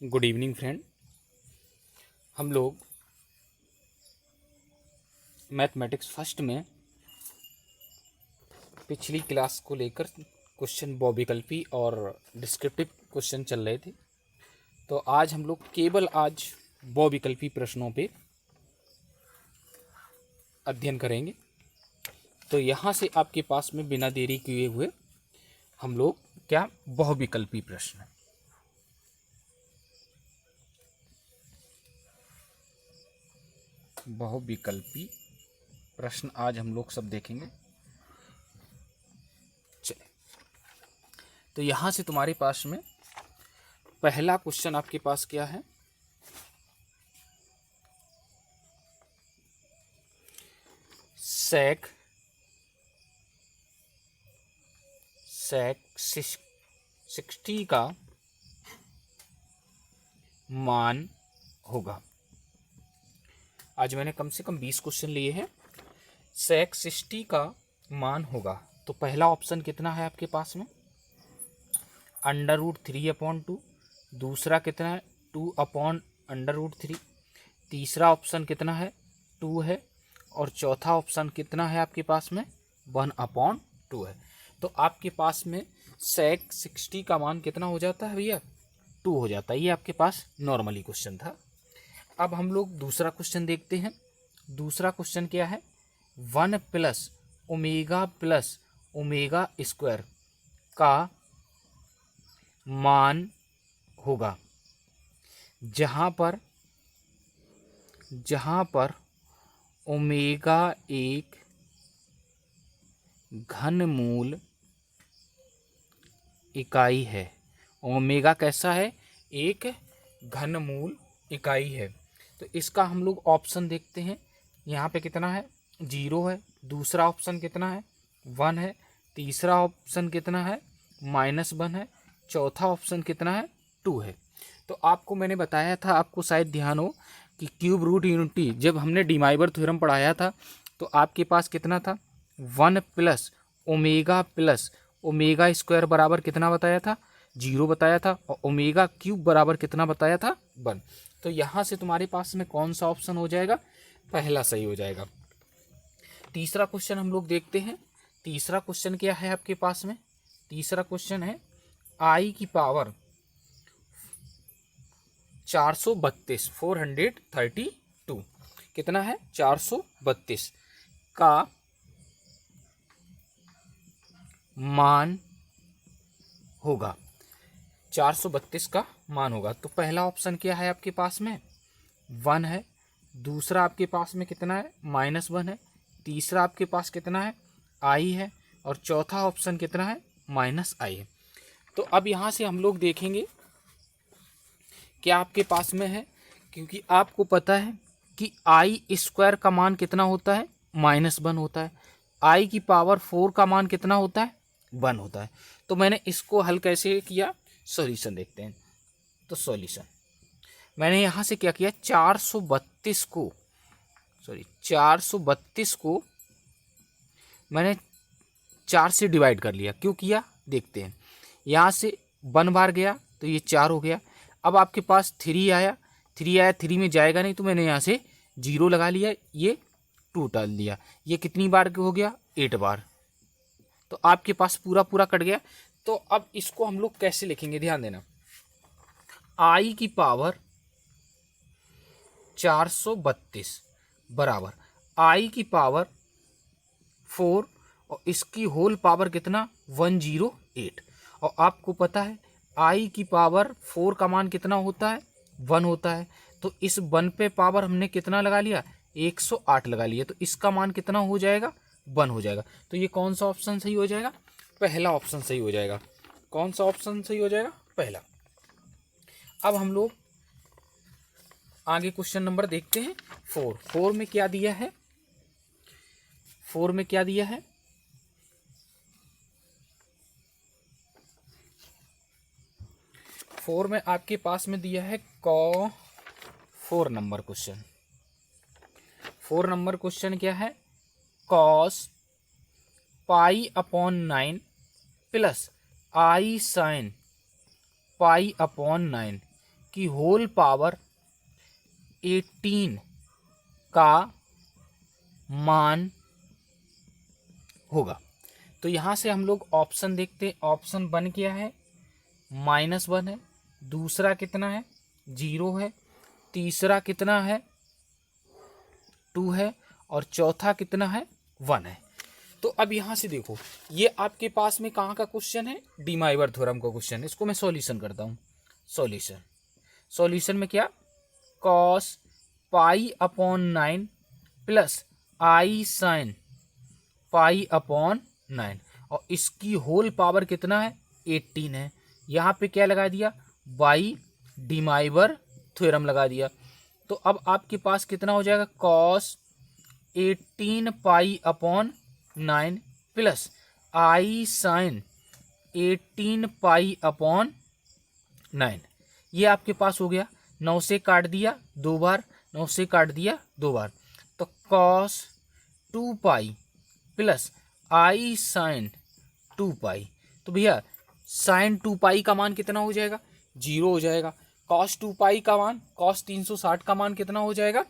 Good evening friend. हम लोग mathematics first में पिछली क्लास को लेकर क्वेश्चन बहुविकल्पी और डिस्क्रिप्टिव क्वेश्चन चल रहे थे। तो आज हम लोग केवल बहुविकल्पी प्रश्नों पे अध्ययन करेंगे। तो यहाँ से आपके पास में बिना देरी किए हुए हम लोग बहुविकल्पी प्रश्न, बहुविकल्पी प्रश्न आज हम लोग सब देखेंगे। चलिए, तो यहाँ से तुम्हारे पास में पहला क्वेश्चन आपके पास क्या है? सेक 60 का मान होगा। आज मैंने कम से कम 20 क्वेश्चन लिए हैं। सेक 60 का मान होगा, तो पहला ऑप्शन कितना है आपके पास में? √3/2। दूसरा कितना है? 2/√3। तीसरा ऑप्शन कितना है? 2 है। और चौथा ऑप्शन कितना है आपके पास में? 1/2 है। तो आपके पास में सेक 60 का मान कितना हो जाता है भैया? 2 हो जाता है। ये आपके पास नॉर्मली क्वेश्चन था। अब हम लोग दूसरा क्वेश्चन देखते हैं। दूसरा क्वेश्चन क्या है? 1 + ओमेगा स्क्वायर का मान होगा, जहाँ पर ओमेगा एक घनमूल इकाई है। ओमेगा कैसा है? एक घनमूल इकाई है। तो इसका हम लोग ऑप्शन देखते हैं। यहाँ पे कितना है? 0 है। दूसरा ऑप्शन कितना है? 1 है। तीसरा ऑप्शन कितना है? -1 है। चौथा ऑप्शन कितना है? 2 है। तो आपको मैंने बताया था, आपको शायद ध्यान हो कि क्यूब रूट यूनिटी जब हमने डीमाइवर थ्योरम पढ़ाया था तो आपके पास कितना था? 1 + ओमेगा स्क्वायर बराबर कितना बताया था? 0 बताया था। और ओमेगा क्यूब बराबर कितना बताया था? 1। तो यहाँ से तुम्हारे पास में कौन सा ऑप्शन हो जाएगा? पहला सही हो जाएगा। तीसरा क्वेश्चन हम लोग देखते हैं। तीसरा क्वेश्चन क्या है आपके पास में? तीसरा क्वेश्चन है I की पावर 432 कितना है? 432 का मान होगा। 432 का मान होगा। तो पहला ऑप्शन क्या है आपके पास में? 1 है। दूसरा आपके पास में कितना है? -1 है। तीसरा आपके पास कितना है? I है। और चौथा ऑप्शन कितना है? -I है। तो अब यहाँ से हम लोग देखेंगे क्या आपके पास में है, क्योंकि आपको पता है कि I² का मान कितना होता है? -1 होता है। I की पावर 4 का मान कितना होता है? 1 होता है। तो मैंने इसको हल कैसे किया? सॉल्यूशन देखते हैं। तो सॉल्यूशन मैंने यहाँ से क्या किया? 432 को मैंने 4 से डिवाइड कर लिया। क्यों किया देखते हैं। यहाँ से 1 बार गया तो ये 4 हो गया। अब आपके पास 3 आया, 3 में जाएगा नहीं, तो मैंने यहाँ से 0 लगा लिया, ये 2 डाल दिया। ये कितनी बार हो गया? 8 बार। तो आपके पास पूरा कट गया। तो अब इसको हम लोग कैसे लिखेंगे? ध्यान देना। I की पावर 432 बराबर I की पावर 4 और इसकी होल पावर कितना? 108। और आपको पता है I की पावर 4 का मान कितना होता है? 1 होता है। तो इस 1 पे पावर हमने कितना लगा लिया? 108 लगा लिया। तो इसका मान कितना हो जाएगा? 1 हो जाएगा। तो ये कौन सा ऑप्शन सही हो जाएगा? पहला ऑप्शन सही हो जाएगा। कौन सा ऑप्शन सही हो जाएगा? पहला। अब हम लोग आगे क्वेश्चन नंबर देखते हैं। 4 में क्या दिया है? 4 में क्या दिया है? 4 में आपके पास में दिया है 4 नंबर क्वेश्चन। 4 नंबर क्वेश्चन क्या है? cos π/9 + I sin π/9 की होल पावर 18 का मान होगा। तो यहाँ से हम लोग ऑप्शन देखते हैं। ऑप्शन 1 क्या है, -1 है, दूसरा कितना है 0 है, तीसरा कितना है 2 है, और चौथा कितना है 1 है। तो अब यहाँ से देखो, ये आपके पास में कहाँ का क्वेश्चन है, डीमाइवर थ्योरम का क्वेश्चन है। इसको मैं सॉल्यूशन करता हूँ। सॉल्यूशन में क्या, cos π/9 प्लस i sin π/9, और इसकी होल पावर कितना है 18 है। यहाँ पे क्या लगा दिया, बाई डीमाइवर थ्योरम लगा दिया। तो अब आपके पास कितना हो जाएगा, cos 18 π/9 प्लस i sin 18 π/9, ये आपके पास हो गया। 9 से काट दिया 2 बार, 9 से काट दिया 2 बार, तो cos 2π प्लस i sin 2π। तो भैया sin 2π का मान कितना हो जाएगा, 0 हो जाएगा। cos 2π का मान, cos 360 का मान कितना हो जाएगा,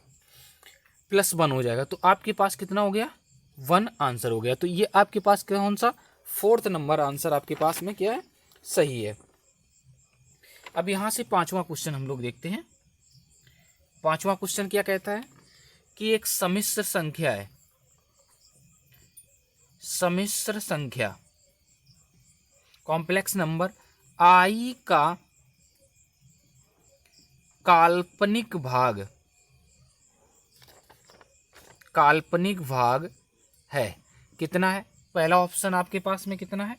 +1 हो जाएगा। तो आपके पास कितना हो गया, 1 आंसर हो गया। तो ये आपके पास कौन सा, 4th नंबर आंसर आपके पास में क्या है, सही है। अब यहाँ से 5वां क्वेश्चन हम लोग देखते हैं। 5वां क्वेश्चन क्या कहता है कि एक सम्मिश्र संख्या है, सम्मिश्र संख्या कॉम्प्लेक्स नंबर i का काल्पनिक भाग है, कितना है। पहला ऑप्शन आपके पास में कितना है,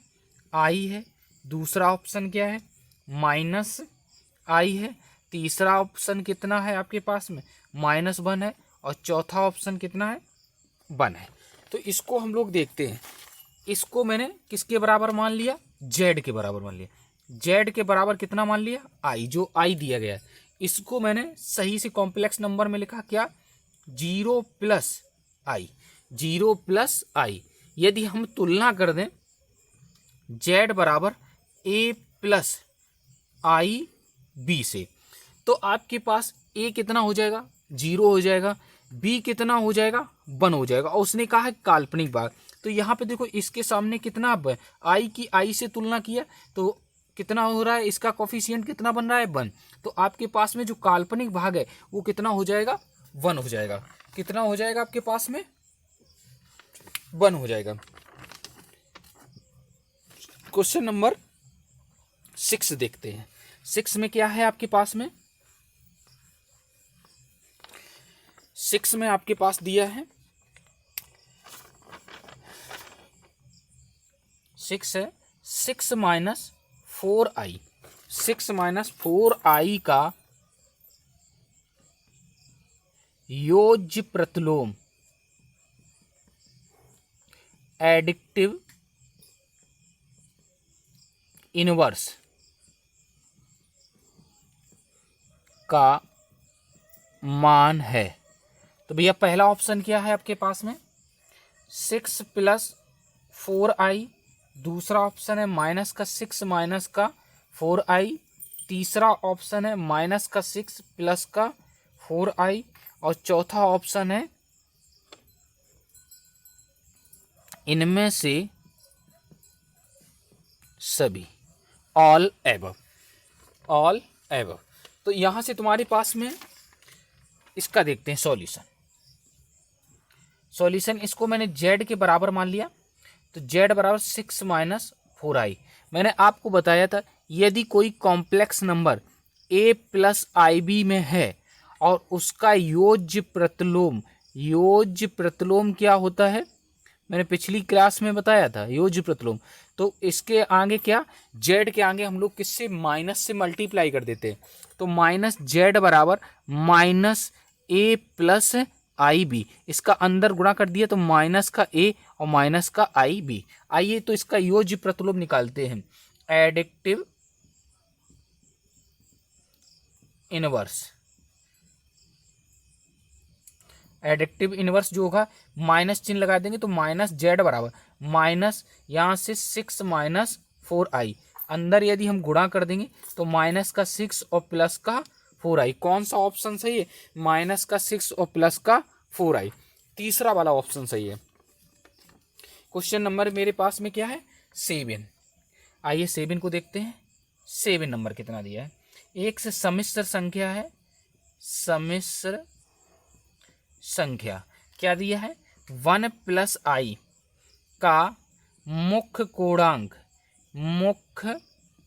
i है, दूसरा ऑप्शन क्या है, -i है, तीसरा ऑप्शन कितना है आपके पास में, -1 है, और चौथा ऑप्शन कितना है, 1 है। तो इसको हम लोग देखते हैं। इसको मैंने किसके बराबर मान लिया, z के बराबर मान लिया। z के बराबर कितना मान लिया, i, जो i दिया गया है। इसको मैंने सही से कॉम्प्लेक्स नंबर में लिखा क्या, 0 + i। यदि हम तुलना कर दें z बराबर a + ib से, तो आपके पास a कितना हो जाएगा, 0 हो जाएगा, b कितना हो जाएगा, 1 हो जाएगा, और उसने कहा है काल्पनिक भाग। तो यहाँ पे देखो, इसके सामने कितना i की i से तुलना किया तो कितना हो रहा है, इसका कोफिशिएंट कितना बन रहा है, 1। तो आपके पास में जो काल्पनिक भाग है वो कितना हो जाएगा, 1 हो जाएगा। कितना हो जाएगा आपके पास में, 1 हो जाएगा। क्वेश्चन नंबर 6 देखते हैं। 6 में क्या है आपके पास में, 6 में आपके पास दिया है, 6 है 6 - 4i, 6 - 4i का योज्य प्रतिलोम एडिक्टिव इनवर्स का मान है। तो भैया पहला ऑप्शन क्या है आपके पास में, 6 + 4i, दूसरा ऑप्शन है -6 - 4i, तीसरा ऑप्शन है -6 + 4i, और चौथा ऑप्शन है इनमें से सभी, ऑल एबव। तो यहां से तुम्हारे पास में इसका देखते हैं सॉल्यूशन। इसको मैंने z के बराबर मान लिया, तो z बराबर 6 - 4i। मैंने आपको बताया था, यदि कोई कॉम्प्लेक्स नंबर a + ib में है और उसका योज्य प्रतिलोम क्या होता है, मैंने पिछली क्लास में बताया था योज्य प्रतिलोम। तो इसके आगे क्या, z के आगे हम लोग किससे, माइनस से मल्टीप्लाई कर देते हैं। तो -z बराबर -a + ib, इसका अंदर गुणा कर दिया तो माइनस का a और माइनस का ib। आइए तो इसका योज्य प्रतिलोम निकालते हैं, एडिक्टिव इनवर्स जो होगा, माइनस चिन्ह लगा देंगे तो -z बराबर माइनस, यहाँ से 6 - 4i, अंदर यदि हम गुणा कर देंगे तो -6 और +1 4i। कौन सा ऑप्शन सही है? माइनस का 6 और प्लस का 4i, तीसरा वाला ऑप्शन सही है। क्वेश्चन नंबर मेरे पास में क्या है? 7। आइए 7 को देखते हैं। 7 नंबर कितना दिया है? एक से सम्मिश्र संख्या है, सम्मिश्र संख्या क्या दिया है? 1 प्लस i का मुख्य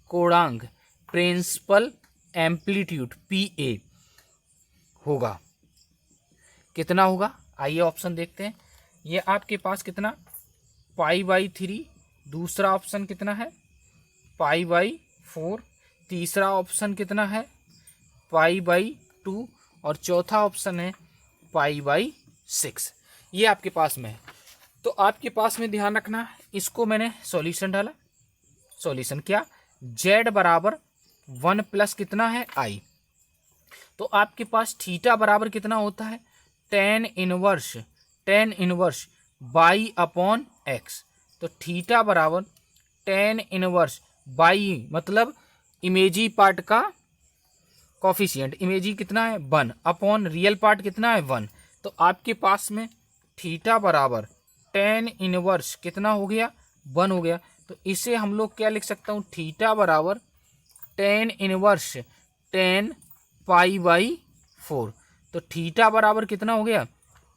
कोणांक प्रिंसिपल एम्पलीट्यूड PA होगा। कितना होगा? आइए ऑप्शन देखते हैं। ये आपके पास कितना? π/3। दूसरा ऑप्शन कितना है? π/4। तीसरा ऑप्शन कितना है? π/2। और चौथा ऑप्शन है π/6। ये आपके पास में है। तो आपके पास में ध्यान रखना, इसको मैंने सॉल्यूशन डाला। सॉल्यूशन क्या? z बराबर 1 प्लस कितना है? i। तो आपके पास थीटा बराबर कितना होता है? tan inverse by upon x। तो थीटा बराबर tan इनवर्स बाई मतलब इमेजी पार्ट का कॉफिशिएंट, इमेजी कितना है? 1 अपॉन रियल पार्ट कितना है? 1। तो आपके पास में थीटा बराबर tan इनवर्स कितना हो गया? 1 हो गया। तो इसे हम लोग क्या लिख सकता हूँ? थीटा बराबर tan इनवर्स tan π/4। तो थीटा बराबर कितना हो गया?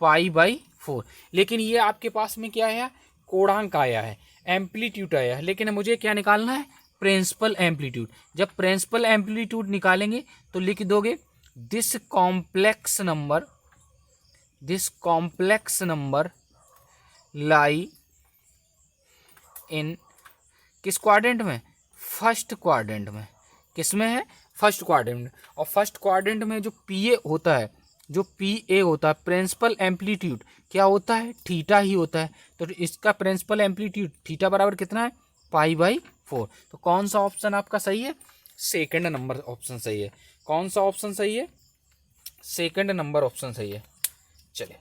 π/4। लेकिन ये आपके पास में क्या आया? कोणांक आया है, एम्पलीट्यूड आया है। लेकिन मुझे क्या निकालना है? Principal amplitude. जब प्रिंसिपल एम्पलीट्यूड निकालेंगे तो लिख दोगे this complex number lie in किस क्वाड्रेंट में? फर्स्ट क्वाड्रेंट में। किस में है? फर्स्ट क्वाड्रेंट में। और फर्स्ट क्वाड्रेंट में जो PA होता है, जो PA होता है प्रिंसिपल एम्पलीट्यूड क्या होता है? थीटा ही होता है। तो इसका प्रिंसिपल एम्पलीट्यूड थीटा बराबर कितना है? π/4। तो कौन सा ऑप्शन आपका सही है? सेकंड नंबर ऑप्शन सही है। कौन सा ऑप्शन सही है? सेकंड नंबर ऑप्शन सही है। चलिए,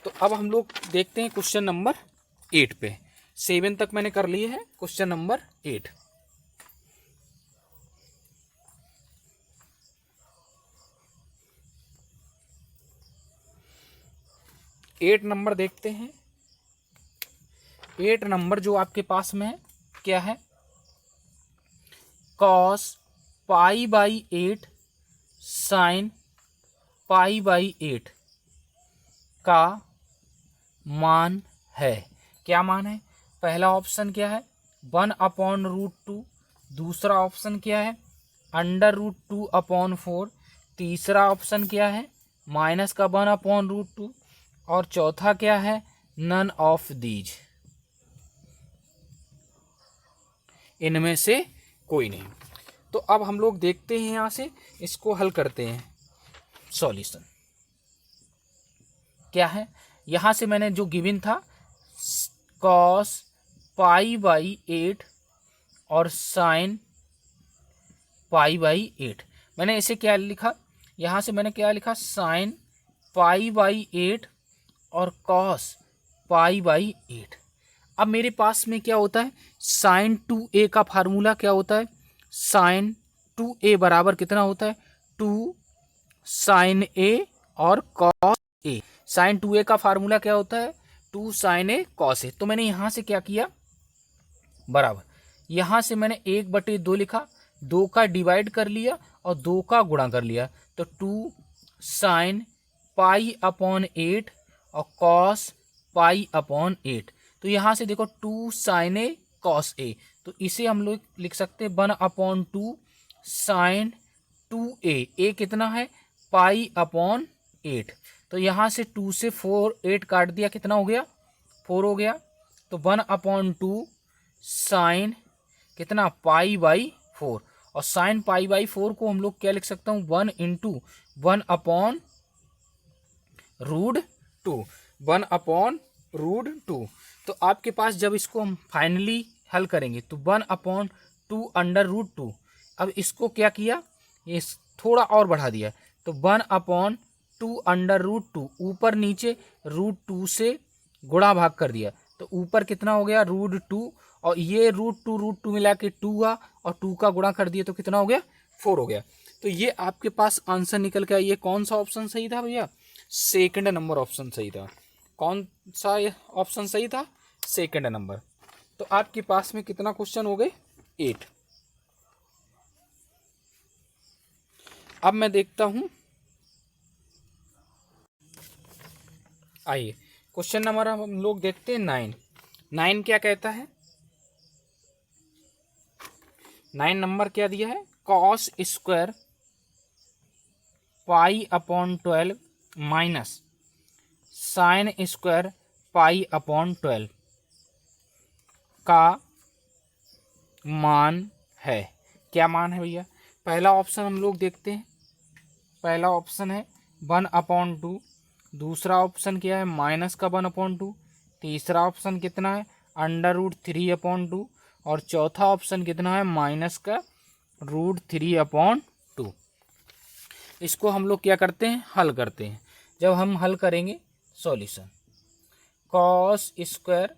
तो अब हम लोग देखते हैं क्वेश्चन नंबर 8 पे। 7 तक मैंने कर लिए है, क्वेश्चन नंबर 8। एट नंबर देखते हैं। 8 नंबर जो आपके पास में है क्या है? cos π/8 sin π/8 का मान है। क्या मान है? पहला ऑप्शन क्या है? 1/√2। दूसरा ऑप्शन क्या है? √2/4। तीसरा ऑप्शन क्या है? माइनस का 1/√2। और चौथा क्या है? नन ऑफ दीज, इनमें से कोई नहीं। तो अब हम लोग देखते हैं, यहाँ से इसको हल करते हैं। सॉल्यूशन क्या है? यहाँ से मैंने जो गिवन था cos π/8 और sin π/8, मैंने इसे क्या लिखा? यहाँ से मैंने क्या लिखा? sin π/8 और cos π/8। अब मेरे पास में क्या होता है? sin 2a का फार्मूला क्या होता है? sin 2a बराबर कितना होता है? 2 sin a और cos a। sin 2a का फार्मूला क्या होता है? 2 sin a cos a। तो मैंने यहाँ से क्या किया? बराबर यहाँ से मैंने 1/2 लिखा, 2 का डिवाइड कर लिया और 2 का गुणा कर लिया। तो 2 sin π/8 और cos π/8। तो यहाँ से देखो 2 sin a cos a, तो इसे हम लोग लिख सकते हैं 1/2 sin 2a। a कितना है? π/8। तो यहाँ से 2 से 8 काट दिया, कितना हो गया? 4 हो गया। तो 1/2 sin कितना? π/4। और sin π/4 को हम लोग क्या लिख सकता हूँ? 1 × 1/√2। तो आपके पास जब इसको हम फाइनली हल करेंगे तो 1/2√2। अब इसको क्या किया? ये थोड़ा और बढ़ा दिया, तो 1/2√2। ऊपर नीचे √2 से गुणा भाग कर दिया, तो ऊपर कितना हो गया? √2। और ये √2 मिला के 2 हुआ और 2 का गुणा कर दिया तो कितना हो गया? 4 हो गया। तो ये आपके पास आंसर निकल के आया। ये कौन सा ऑप्शन सही था भैया? सेकंड नंबर ऑप्शन सही था। कौन सा ऑप्शन सही था? Second number. तो आपके पास में कितना क्वेश्चन हो गए? 8। अब मैं देखता हूं, आइए क्वेश्चन नंबर हम लोग देखते हैं 9। 9 क्या कहता है? 9 नंबर क्या दिया है? Cos square pi upon 12 minus sine square pi upon 12 का मान है। क्या मान है भैया? पहला ऑप्शन हम लोग देखते हैं। पहला ऑप्शन है 1/2। दूसरा ऑप्शन क्या है? माइनस का 1/2। तीसरा ऑप्शन कितना है? √3/2। और चौथा ऑप्शन कितना है? माइनस का √3/2। इसको हम लोग क्या करते हैं? हल करते हैं। जब हम हल करेंगे, solution cos square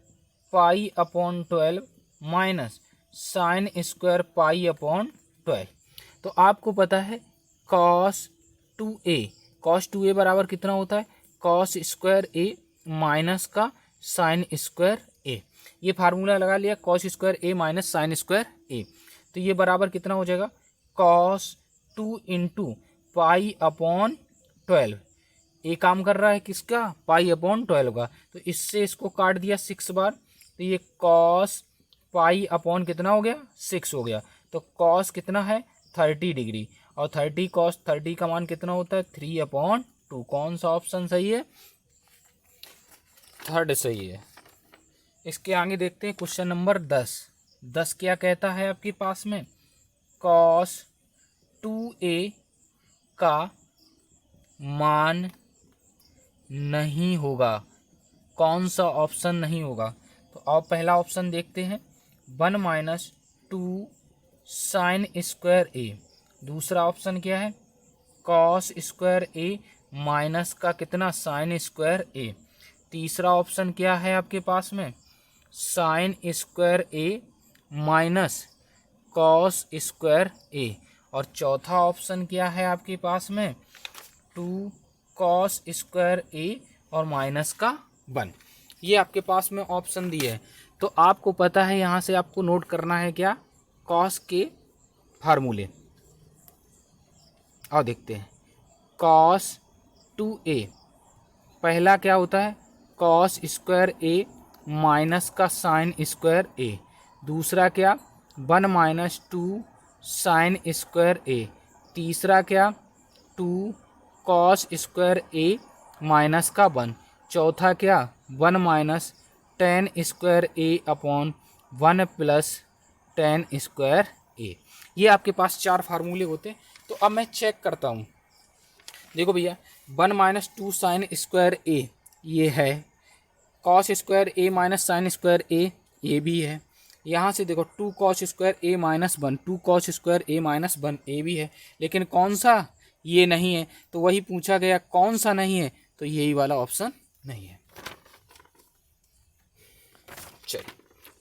pi upon 12 minus sine square pi upon 12। तो आपको पता है कॉस 2a बराबर कितना होता है? कॉस स्क्वायर a माइनस का साइन स्क्वायर a। ये फार्मूला लगा लिया, cos square a minus sine square a। तो ये बराबर कितना हो जाएगा? Cos 2 into pi upon 12। ये काम कर रहा है किसका? पाई अपॉन 12 का। तो इससे इसको काट दिया 6 बार, तो ये कॉस पाई अपॉन कितना हो गया? 6 हो गया। तो कॉस कितना है? 30 डिग्री। और 30 कॉस 30 का मान कितना होता है? 3/2। कौन सा ऑप्शन सही है? थर्ड सही है। इसके आगे देखते हैं क्वेश्चन नंबर 10। 10 क्या कहता है आपके पास में? कॉस 2a का मान नहीं होगा। कौन सा ऑप्शन नहीं होगा? तो अब पहला ऑप्शन देखते हैं, 1-2 साइन स्क्वायर a। दूसरा ऑप्शन क्या है? कॉस स्क्वायर a माइनस का कितना? Sine square a। तीसरा ऑप्शन क्या है आपके पास में? Sine square a minus cos square a। और चौथा ऑप्शन क्या है आपके पास में? 2 कॉस स्क्वायर a और माइनस का 1। ये आपके पास में ऑप्शन दिए है। तो आपको पता है, यहाँ से आपको नोट करना है क्या? कॉस के फार्मूले। और देखते हैं, कॉस 2a पहला क्या होता है? कॉस स्क्वायर a माइनस का साइन स्क्वायर a। दूसरा क्या? 1-2 साइन स्क्वायर a। तीसरा क्या? 2 कॉस स्क्वायर a माइनस का 1। चौथा क्या? 1 - tan square a upon 1 + tan square a। ये आपके पास 4 फार्मूले होते हैं। तो अब मैं चेक करता हूँ। देखो भैया, 1-2 साइन स्क्वायर a ये है, cos square a minus sine square a ये भी है। यहाँ से देखो 2 cos square a minus 1, 2 cos square a minus 1 ये भी है। लेकिन कौन सा? ये नहीं है। तो वही पूछा गया कौन सा नहीं है, तो यही वाला ऑप्शन नहीं है। चलिए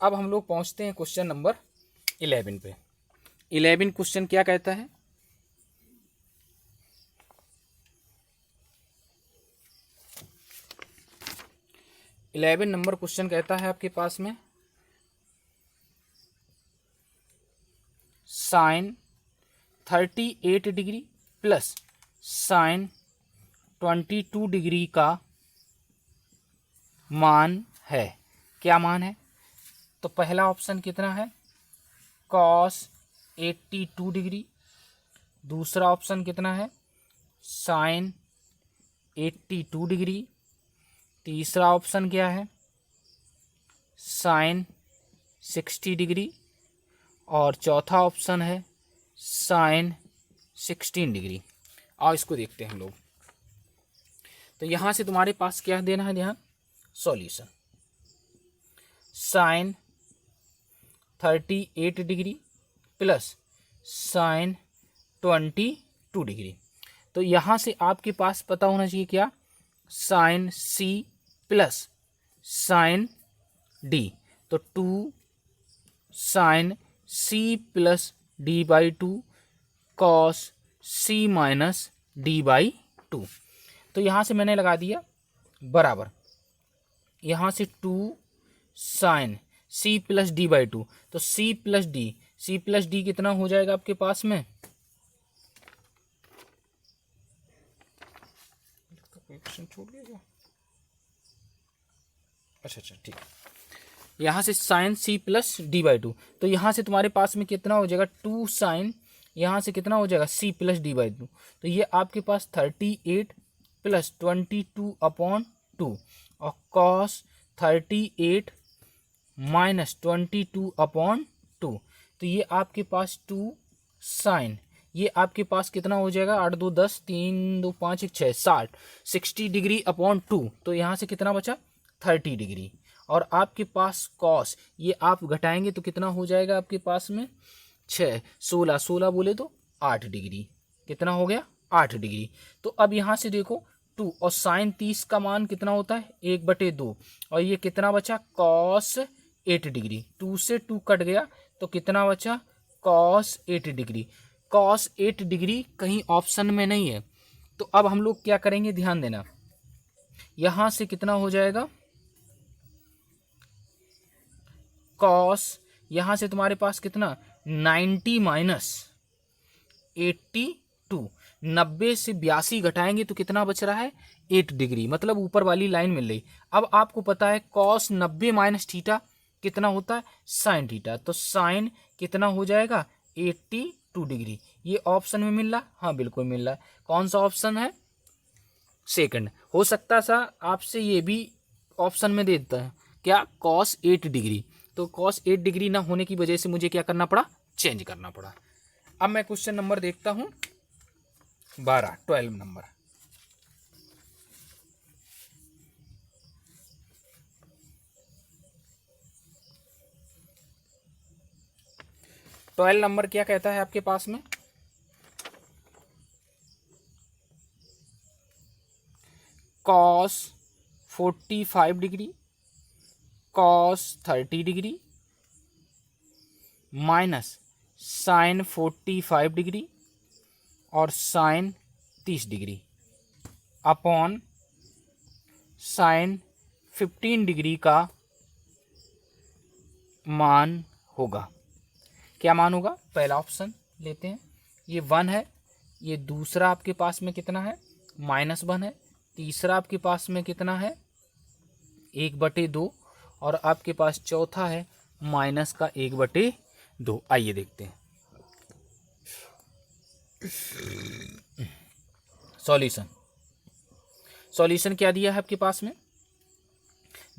अब हम लोग पहुँचते हैं क्वेश्चन नंबर 11 पे। 11 क्वेश्चन क्या कहता है? 11 नंबर क्वेश्चन कहता है आपके पास में, sine 38 degree plus sine 22 degree का मान है। क्या मान है? तो पहला ऑप्शन कितना है? Cos 82 degree. दूसरा ऑप्शन कितना है? Sign 82 degree. तीसरा ऑप्शन क्या है? Sine 60 degree. और चौथा ऑप्शन है साइन 16 डिग्री। और इसको देखते हैं हम लोग। तो यहाँ से तुम्हारे पास क्या देना है? ध्यान, solution sine 38 degree plus sine 22 degree. तो यहाँ से आपके पास पता होना चाहिए क्या? Sine c plus sine d। तो 2 sine c plus d/2 cos C minus D by two. तो यहाँ से मैंने लगा दिया बराबर, यहाँ से 2 sine C plus D by two. तो सी प्लस डी कितना हो जाएगा आपके पास में, छूट गया क्या? अच्छा ठीक, यहाँ से sine C plus D by two. तो यहाँ से तुम्हारे पास में कितना हो जाएगा 2 साइन, यहाँ से कितना हो जाएगा C plus D by two. तो ये आपके पास 38 प्लस 22 अपॉन 2 और कॉस 38 माइनस 22 अपॉन 2। तो ये आपके पास 2 साइन, ये आपके पास कितना हो जाएगा 8 2 10 3 2 5 1 6 60 डिग्री अपॉन 2। तो यहाँ से कितना बचा 30 डिग्री। और आपके पास कॉस, ये आप घटाएंगे तो कितना हो जाएगा आपके पास में 6 16 बोले तो 8 डिग्री, कितना हो गया 8 डिग्री। तो अब यहाँ से देखो 2 और साइन 30 का मान कितना होता है 1/2 और ये कितना बचा कॉस 8 डिग्री। 2 से 2 कट गया तो कितना बचा कॉस 8 डिग्री। कॉस 8 डिग्री कहीं ऑप्शन में नहीं है। तो अब हम लोग क्या करेंगे, ध्यान देना, यहाँ से कितना हो जाएगा कॉस, यहाँ से तुम्हारे पास कितना 90 माइनस 82, 90 से 82 घटाएंगे तो कितना बच रहा है 8 डिग्री, मतलब ऊपर वाली लाइन मिल रही। अब आपको पता है कॉस 90 माइनस थीटा कितना होता है साइन थीटा। तो साइन कितना हो जाएगा 82 डिग्री। ये ऑप्शन में मिल रहा, हाँ बिल्कुल मिल रहा है। कौन सा ऑप्शन है सेकंड। हो सकता सा आपसे ये भी ऑप्शन में दे देता है क्या कॉस 8 डिग्री। तो कॉस 8 डिग्री ना होने की वजह से मुझे क्या करना पड़ा, चेंज करना पड़ा। अब मैं क्वेश्चन नंबर देखता हूं 12 नंबर। ट्वेल्व नंबर क्या कहता है आपके पास में, cos 45 degree cos 30 degree minus sine 45 degree और sine 30 degree upon sine 15 degree का मान होगा। क्या मान होगा, पहला ऑप्शन लेते हैं, ये 1 है, ये दूसरा आपके पास में कितना है -1 है, तीसरा आपके पास में कितना है 1/2 और आपके पास चौथा है माइनस का 1/2। आइए देखते हैं सॉल्यूशन क्या दिया है आपके पास में,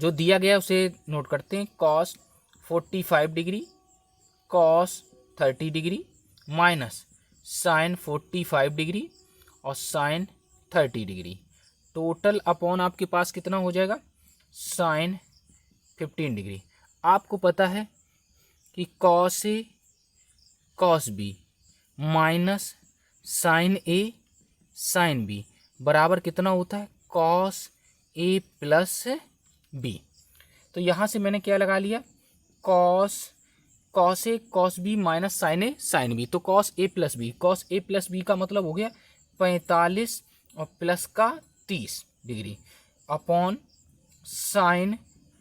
जो दिया गया उसे नोट करते हैं। Cos 45 degree cos 30 degree minus sine 45 degree और साइन 30 डिग्री, टोटल अपॉन आपके पास कितना हो जाएगा साइन 15 डिग्री। आपको पता है कि cos A cos B minus sign A sine B बराबर कितना होता है कॉस ए प्लस बी। तो यहाँ से मैंने क्या लगा लिया cos A cos B minus sign A sine B. तो कॉस ए प्लस बी का मतलब हो गया 45 और प्लस का 30 डिग्री अपॉन साइन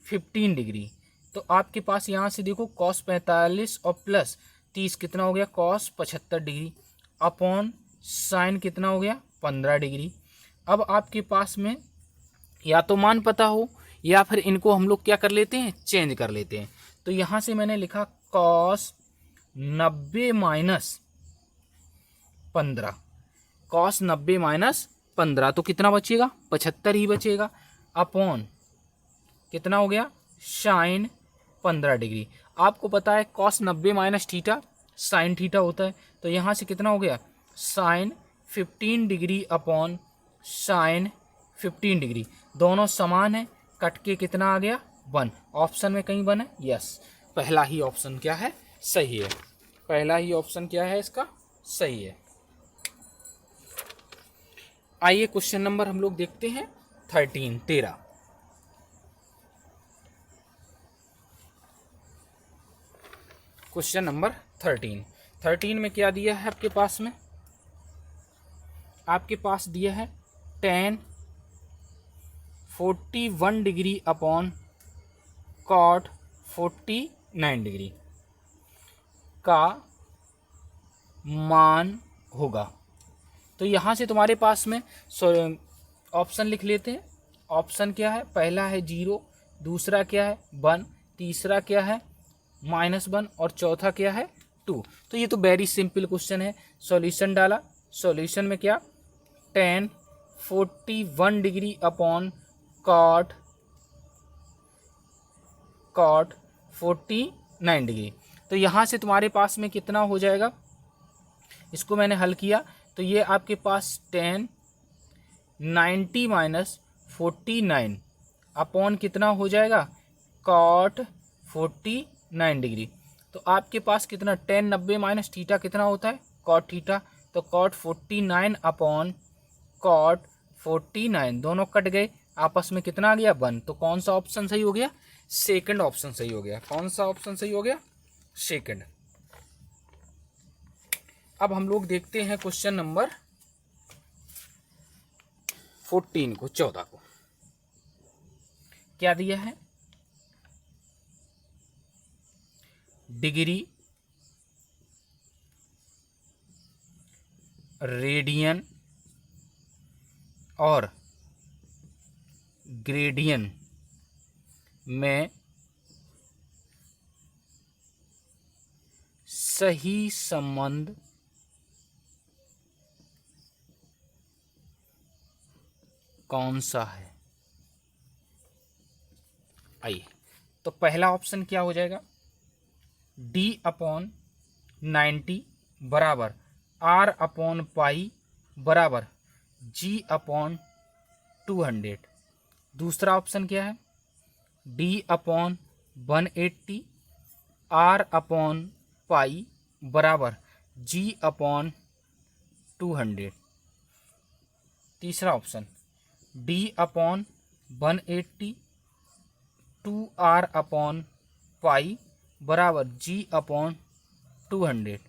15 डिग्री। तो आपके पास यहाँ से देखो कॉस 45 और प्लस 30 कितना हो गया कॉस 75 डिग्री अपॉन साइन कितना हो गया 15 डिग्री। अब आपके पास में या तो मान पता हो या फिर इनको हम लोग क्या कर लेते हैं चेंज कर लेते हैं। तो यहाँ से मैंने लिखा कॉस 90 माइनस 15 कॉस 90 माइनस 15 तो कितना बचेगा 75 ही बचेगा अपॉन कितना हो गया साइन 15 डिग्री। आपको पता है cos 90 minus theta sine theta होता है। तो यहाँ से कितना हो गया sine 15 degree upon sine 15 degree, दोनों समान है, कट के कितना आ गया 1। ऑप्शन में कहीं 1 है, यस पहला ही ऑप्शन क्या है सही है, पहला ही ऑप्शन क्या है इसका सही है। आइए क्वेश्चन नंबर हम लोग देखते हैं 13। क्वेश्चन नंबर 13 में क्या दिया है आपके पास में आपके पास दिया है tan 41 degree upon cot 49 degree का मान होगा। तो यहाँ से तुम्हारे पास में ऑप्शन लिख लेते हैं। ऑप्शन क्या है, पहला है 0, दूसरा क्या है 1, तीसरा क्या है -1 और चौथा क्या है 2। तो ये तो वेरी सिंपल क्वेश्चन है। सॉल्यूशन डाला, सॉल्यूशन में क्या tan 41 degree upon cot 49 degree. तो यहाँ से तुम्हारे पास में कितना हो जाएगा, इसको मैंने हल किया तो ये आपके पास tan 90 माइनस 49 अपॉन कितना हो जाएगा cot 49 डिग्री। तो आपके पास कितना tan 90 माइनस थीटा कितना होता है cot थीटा, तो cot 49 अपॉन cot 49 दोनों कट गए, आपस में कितना आ गया 1। तो कौन सा ऑप्शन सही हो गया, सेकंड ऑप्शन सही हो गया। कौन सा ऑप्शन सही हो गया, सेकंड। अब हम लोग देखते हैं क्वेश्चन नंबर 14 को, 14 को क्या दिया है, डिग्री, रेडियन और ग्रेडियन में सही संबंध कौन सा है। आइए, तो पहला ऑप्शन क्या हो जाएगा, d/90 बराबर r/पाई बराबर g/200। दूसरा ऑप्शन क्या है, d/180 r/पाई बराबर g/200। तीसरा ऑप्शन d/180 2r/पाई बराबर g/200।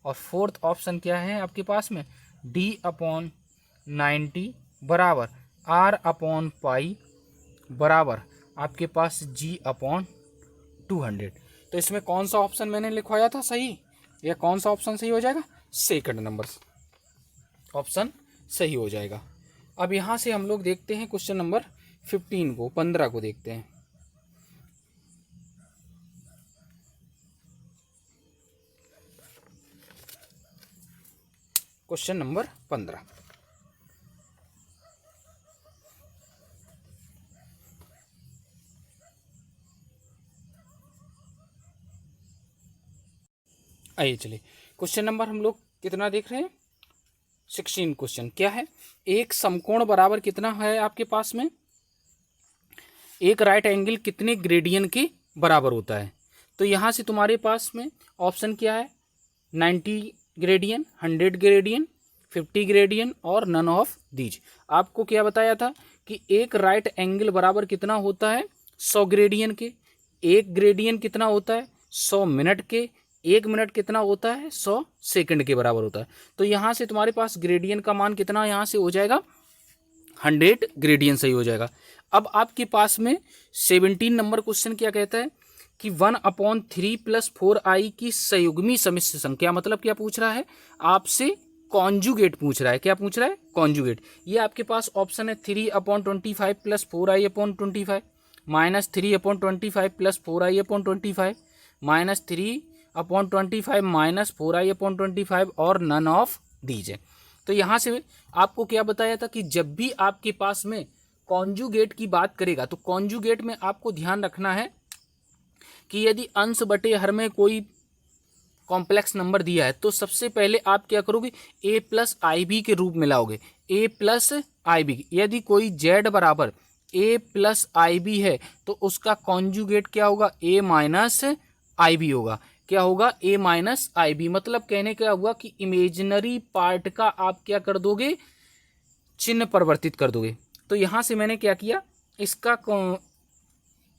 और फोर्थ ऑप्शन क्या है आपके पास में, d/90 बराबर r/पाई बराबर आपके पास g/200। तो इसमें कौन सा ऑप्शन मैंने लिखवाया था सही, या कौन सा ऑप्शन सही हो जाएगा, सेकंड नंबर ऑप्शन सही हो जाएगा। अब यहाँ से हम लोग देखते हैं क्वेश्चन नंबर 15 को, 15 को देखते हैं। क्वेश्चन नंबर 15, आइए चलिए क्वेश्चन नंबर हम लोग कितना देख रहे हैं, 16 क्वेश्चन क्या है, एक समकोण बराबर कितना है आपके पास में, एक राइट एंगल कितने ग्रेडियन के बराबर होता है। तो यहाँ से तुम्हारे पास में ऑप्शन क्या है, 90 ग्रेडियन, 100 ग्रेडियन, 50 ग्रेडियन और नन ऑफ दीज। आपको क्या बताया था कि एक राइट एंगल बराबर कितना होता है 100 ग्रेडियन के, एक ग्रेडियन कितना होता है 100 मिनट के, एक मिनट कितना होता है 100 सेकंड के बराबर होता है। तो यहाँ से तुम्हारे पास ग्रेडियन का मान कितना यहाँ से हो जाएगा 100 ग्रेडियन सही हो जाएगा। अब आपके पास में 17 नंबर क्वेश्चन क्या कहता है कि 1/3 + 4i की संयुग्मी सम्मिश्र संख्या, मतलब क्या पूछ रहा है आपसे, कॉन्जुगेट पूछ रहा है। क्या पूछ रहा है, कॉन्जुगेट। ये आपके पास ऑप्शन है 3/25 + 4i/25, -3/25 + 4i/25, -3/25 - 4i/25 और नन ऑफ दीज है। तो यहाँ से आपको क्या बताया था कि जब भी आपके पास में कॉन्जुगेट की बात करेगा तो कॉन्जुगेट में आपको ध्यान रखना है कि यदि अंश बटे हर में कोई कॉम्प्लेक्स नंबर दिया है तो सबसे पहले आप क्या करोगे, a + IB के रूप में लाओगे, a + IB। यदि कोई z बराबर a + IB है तो उसका कॉन्जुगेट क्या होगा, a - IB होगा। क्या होगा, a - IB। मतलब कहने का हुआ कि इमेजिनरी पार्ट का आप क्या कर दोगे, चिन्ह परिवर्तित कर दोगे। तो यहाँ से मैंने क्या किया, इसका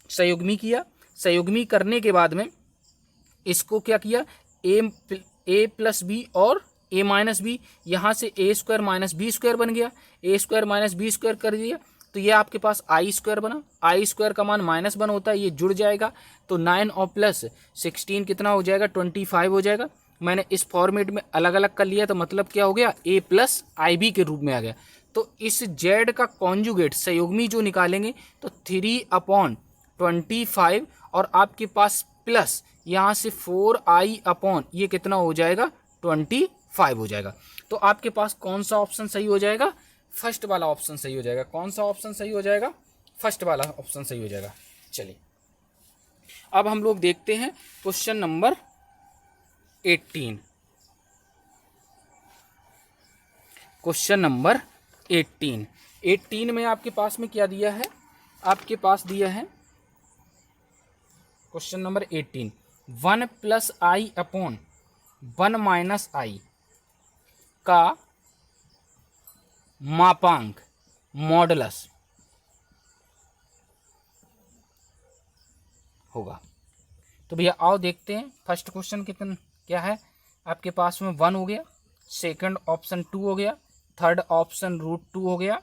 संयुग्मी किया, संयुग्मी करने के बाद में इसको क्या किया, a + b और ए माइनस बी, यहाँ से ए स्क्वायर माइनस बी स्क्वायर बन गया, ए स्क्वायर माइनस बी स्क्वायर कर दिया तो ये आपके पास आई स्क्वायर बना। आई स्क्वायर का मान -1 होता है, ये जुड़ जाएगा तो 9 और प्लस 16 कितना हो जाएगा, 25 हो जाएगा। मैंने इस फॉर्मेट में अलग अलग कर लिया तो मतलब क्या हो गया, a प्लस आई बी के रूप में आ गया। तो इस z का कॉन्जुगेट संयुग्मी जो निकालेंगे तो 3/25 और आपके पास प्लस यहाँ से 4i अपॉन ये कितना हो जाएगा, 25 हो जाएगा। तो आपके पास कौन सा ऑप्शन सही हो जाएगा, फर्स्ट वाला ऑप्शन सही हो जाएगा। कौन सा ऑप्शन सही हो जाएगा, फर्स्ट वाला ऑप्शन सही हो जाएगा। चलिए अब हम लोग देखते हैं क्वेश्चन नंबर 18। क्वेश्चन नंबर 18 में आपके पास में क्या दिया है, आपके पास दिया है question number 18 1 + i upon 1 - i का मापांक मॉडुलस होगा। तो भैया आओ देखते हैं फर्स्ट क्वेश्चन कितना क्या है। आपके पास में 1 हो गया, सेकंड ऑप्शन 2 हो गया, थर्ड ऑप्शन √2 हो गया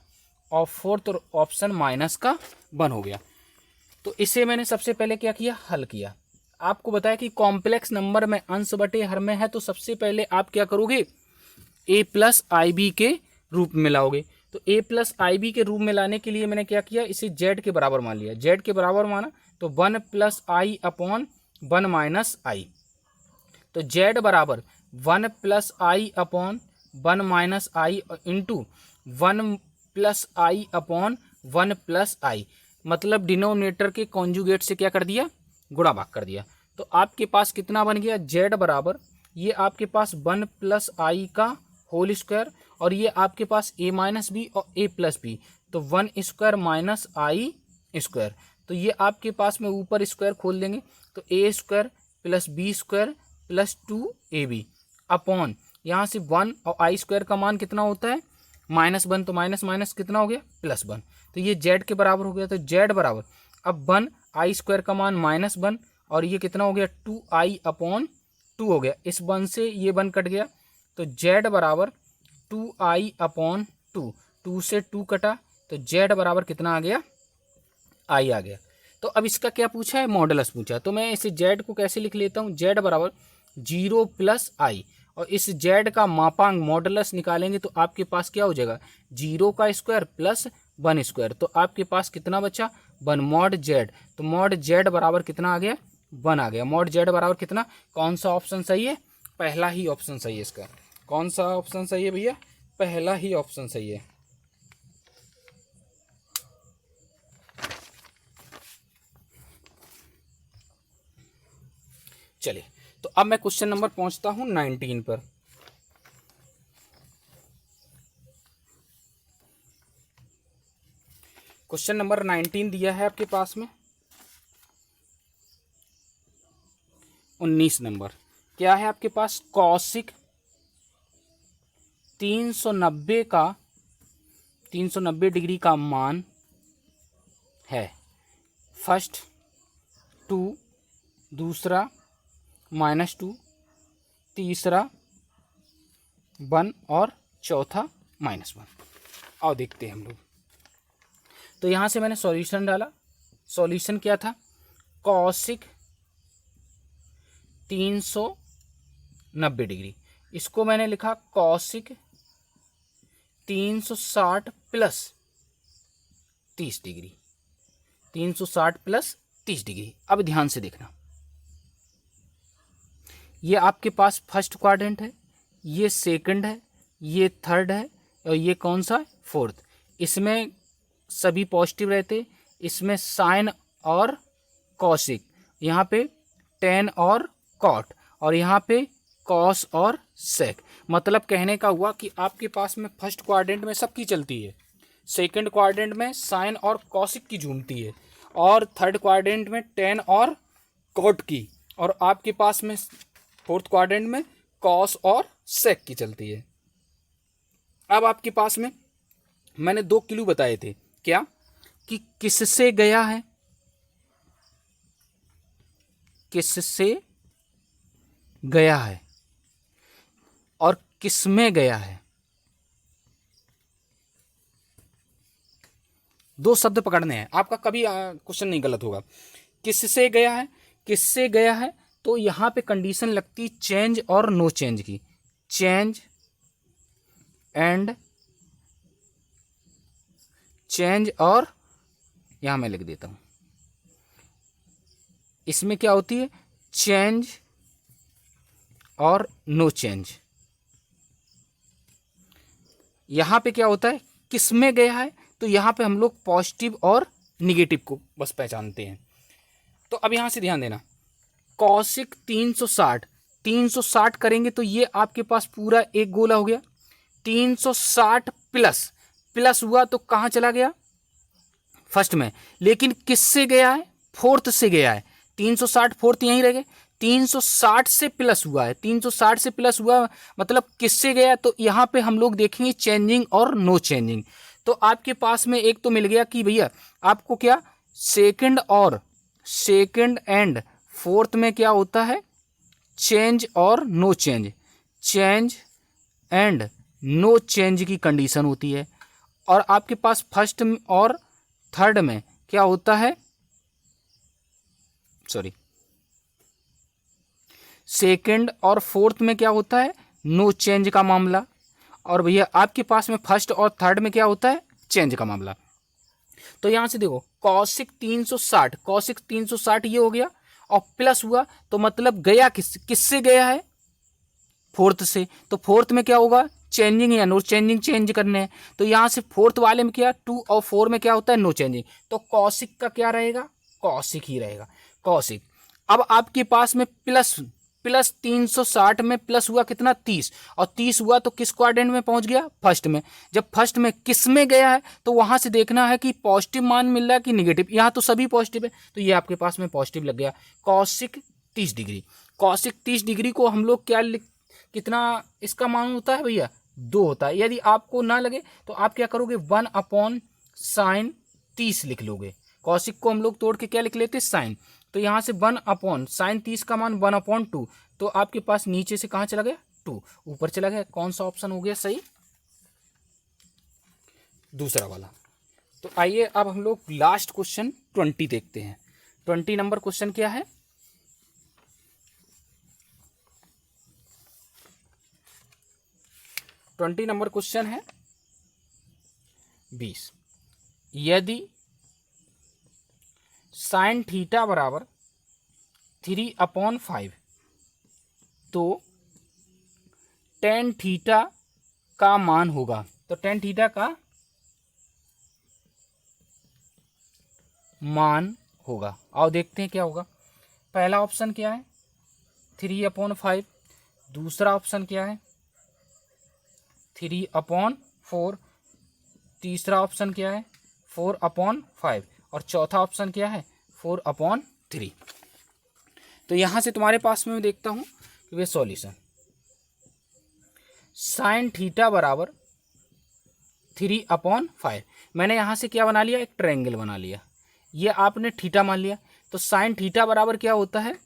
और फोर्थ ऑप्शन -1 हो गया। तो इसे मैंने सबसे पहले क्या किया, हल किया। आपको बताया कि कॉम्प्लेक्स नंबर में अंश बटे हर में है तो सबसे पहले आप क्या करोगे, a + ib के रूप में लाओगे। तो a + ib के रूप में लाने के लिए मैंने क्या किया, इसे z के बराबर मान लिया। z के बराबर माना तो 1 + i अपॉन 1 - i। तो z बराबर 1 + i upon 1 - i into 1 + i upon 1 + i, मतलब डिनोमिनेटर के कॉन्जुगेट से क्या कर दिया, गुणा भाग कर दिया। तो आपके पास कितना बन गया, z बराबर ये आपके पास 1 + i का होल स्क्वायर और ये आपके पास a - b और a + b, तो 1 स्क्वायर माइनस i स्क्वायर। तो ये आपके पास में ऊपर स्क्वायर खोल देंगे तो a square + b square + 2ab upon यहाँ से 1 और i स्क्वायर का मान कितना होता है, -1, तो माइनस माइनस कितना हो गया, +1। तो ये z के बराबर हो गया। तो z बराबर अब 1 i स्क्वायर का मान -1 और ये कितना हो गया, 2i अपॉन 2 हो गया। इस 1 से ये 1 कट गया तो z बराबर 2i अपॉन 2, 2 से 2 कटा तो z बराबर कितना आ गया, i आ गया। तो अब इसका क्या पूछा है, मॉडुलस पूछा। तो मैं इसे z को कैसे लिख लेता हूँ, z बराबर 0 + i और इस z का मापांक मॉडुलस निकालेंगे तो आपके पास क्या हो जाएगा, 0 का स्क्वायर प्लस 1 स्क्वायर। तो आपके पास कितना बचा, 1 mod z। तो mod z बराबर कितना आ गया, 1 आ गया। mod z बराबर कितना, कौन सा ऑप्शन सही है, पहला ही ऑप्शन सही है इसका। कौन सा ऑप्शन सही है भैया, पहला ही ऑप्शन सही है। चलिए तो अब मैं क्वेश्चन नंबर पहुंचता हूं 19 पर। क्वेश्चन नंबर 19 दिया है आपके पास में 19 नंबर। क्या है आपके पास, कॉसिक 390 डिग्री का मान है। फर्स्ट 2, दूसरा -2, तीसरा 1 और चौथा -1। आओ देखते हैं हम लोग। तो यहाँ से मैंने सॉल्यूशन डाला। सॉल्यूशन क्या था, कॉसिक 390 डिग्री, इसको मैंने लिखा कॉसिक 360 + 30 डिग्री, 360 + 30 डिग्री। अब ध्यान से देखना, ये आपके पास फर्स्ट क्वाड्रेंट है, ये सेकंड है, ये थर्ड है और ये कौन सा, फोर्थ। इसमें सभी पॉजिटिव रहते, इसमें साइन और कॉसिक, यहाँ पे टेन और कॉट और यहाँ पे कॉस और सेक। मतलब कहने का हुआ कि आपके पास में फर्स्ट क्वाड्रेंट में सबकी चलती है, सेकंड क्वाड्रेंट में साइन और कॉसिक की झूमती है और थर्ड क्वाड्रेंट में टेन और कॉट की, और आपके पास में फोर्थ क्वाड्रेंट में कॉस और सेक की चलती है। अब आपके पास में मैंने 2 क्लू बताए थे, क्या कि किससे गया है, किससे गया है और किसमें गया है। दो शब्द पकड़ने हैं, आपका कभी क्वेश्चन नहीं गलत होगा। किससे गया है, किससे गया है, तो यहां पे कंडीशन लगती चेंज और नो चेंज की। चेंज एंड चेंज, और यहां मैं लिख देता हूं, इसमें क्या होती है, चेंज और नो चेंज। यहां पे क्या होता है, किसमें गया है, तो यहां पे हम लोग पॉजिटिव और निगेटिव को बस पहचानते हैं। तो अब यहां से ध्यान देना, कॉसिक 360 करेंगे तो ये आपके पास पूरा एक गोला हो गया। 360 प्लस प्लस हुआ तो कहां चला गया, फर्स्ट में, लेकिन किससे गया है, फोर्थ से गया है। 360 फोर्थ यहीं रह गए, 360 से प्लस हुआ है, 360 से प्लस हुआ मतलब किससे गया, तो यहां पे हम लोग देखेंगे चेंजिंग और नो चेंजिंग। तो आपके पास में एक तो मिल गया कि भैया आपको क्या, सेकंड एंड फोर्थ में क्या होता है, चेंज और no change, change and no change की कंडीशन होती है। और आपके पास फर्स्ट और थर्ड में क्या होता है, सेकंड और फोर्थ में क्या होता है, नो चेंज का मामला। और भैया आपके पास में फर्स्ट और थर्ड में क्या होता है, चेंज का मामला। तो यहां से देखो कॉसिक 360 ये हो गया, और प्लस हुआ तो मतलब गया किससे गया है, फोर्थ से। तो फोर्थ में क्या होगा, चेंजिंग या नो चेंजिंग, चेंज करने हैं। तो यहां से फोर्थ वाले में क्या, 2 और 4 में क्या होता है, नो चेंजिंग। तो कॉसिक का क्या रहेगा, कॉसिक ही रहेगा, कॉसिक। अब आपके पास में प्लस 360 में प्लस हुआ कितना, 30, और 30 हुआ तो किस क्वाड्रेंट में पहुंच गया, फर्स्ट में। जब फर्स्ट में किस में गया है तो वहां से देखना है कि पॉजिटिव मान मिल रहा है कि निगेटिव। यहां तो सभी पॉजिटिव है, तो ये आपके पास में पॉजिटिव लग गया। कॉसिक 30 डिग्री, कॉसिक 30 डिग्री को हम लोग क्या कितना इसका मान होता है भैया, 2 होता है। यदि आपको ना लगे तो आप क्या करोगे, 1/sin 30 लिख लोगे। कॉसिक को हम लोग तोड़ के क्या लिख लेते, साइन। तो यहां से 1/sin 30 का मान 1/2, तो आपके पास नीचे से कहां चला गया, 2 ऊपर चला गया। कौन सा ऑप्शन हो गया सही, दूसरा वाला। तो आइए अब हम लोग लास्ट क्वेश्चन 20 देखते हैं। 20 नंबर क्वेश्चन क्या है, 20 नंबर क्वेश्चन है 20। यदि साइन थीटा बराबर 3/5 तो टेन थीटा का मान होगा, तो टेन थीटा का मान होगा। आओ देखते हैं क्या होगा। पहला ऑप्शन क्या है, 3/5, दूसरा ऑप्शन क्या है, 3/4, तीसरा ऑप्शन क्या है, 4/5, और चौथा ऑप्शन क्या है, 4/3। तो यहां से तुम्हारे पास में मैं देखता हूं कि वे सॉल्यूशन, साइन थीटा बराबर 3/5, मैंने यहां से क्या बना लिया, एक ट्रायंगल बना लिया, ये आपने थीटा मान लिया। तो साइन थीटा बराबर क्या होता है,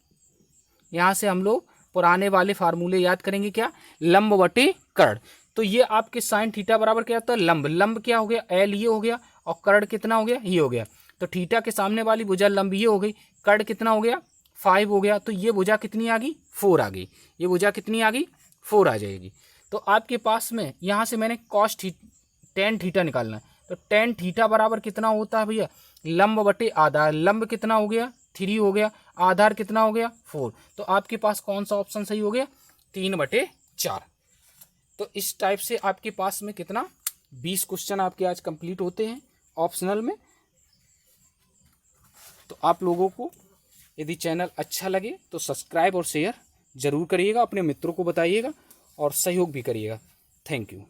यहां से हम लोग पुराने वाले फार्मूले याद करेंगे, क्या, लंब बटे कर्ण। तो ये आपके साइन थीटा बराबर क्या होता है, लंब, लंब क्या हो गया, एल ये हो गया, और कर्ण कितना हो गया, ये हो गया। तो थीटा के सामने वाली भुजा लंब ये हो गई, कर्ण कितना हो गया, 5 हो गया। तो ये भुजा कितनी आ गई, 4 आ गई, ये भुजा कितनी आ गई, 4 आ जाएगी। तो आपके पास में यहाँ से मैंने टेन थीटा निकालना है, तो टेन थीटा बराबर कितना होता है भैया, लंब बटे आधार, लंब कितना हो गया, 3 हो गया, आधार कितना हो गया, 4। तो आपके पास कौन सा ऑप्शन सही हो गया, 3/4। तो इस टाइप से आपके पास में कितना, 20 क्वेश्चन आपके आज कंप्लीट होते हैं ऑप्शनल में। तो आप लोगों को यदि चैनल अच्छा लगे तो सब्सक्राइब और शेयर जरूर करिएगा, अपने मित्रों को बताइएगा और सहयोग भी करिएगा। Thank you.